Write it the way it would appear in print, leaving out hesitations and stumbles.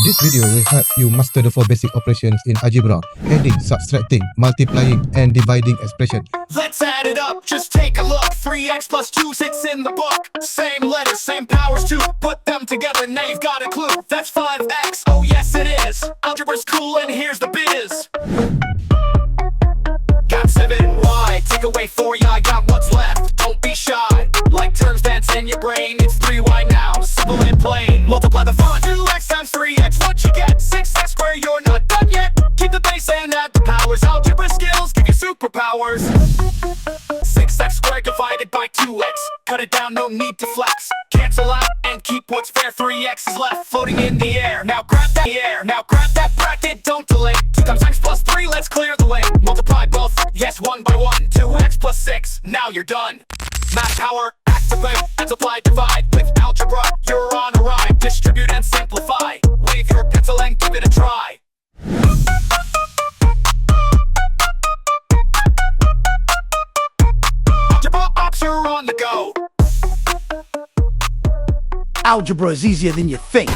This video will help you master the 4 basic operations in algebra: adding, subtracting, multiplying, and dividing expression. Let's add it up, just take a look. 3x plus 2 sits in the book. Same letters, same powers too. Put them together, now you've got a clue. That's 5x, oh yes it is. Algebra's cool and here's the biz. Got 7y, take away 4, yeah, I got what's left. Don't be shy, like terms dance in your brain. It's 3y now, simple and plain. Multiply the font, 2x times 3x, what you get? 6x squared, you're not done yet. Keep the base and add the powers. Algebra skills give you superpowers. 6x squared divided by 2x. Cut it down, no need to flex. Cancel out and keep what's fair. 3x is left floating in the air. Now grab that bracket, don't delay. 2 times x plus 3, let's clear the way. Multiply both, yes, 1 by 1. 2x plus 6, now you're done. Math power, activate, multiply, divide. With algebra, you're on a ride. Distribute and simplify. Wave your pencil and give it a try. Algebra ops are on the go. Algebra is easier than you think.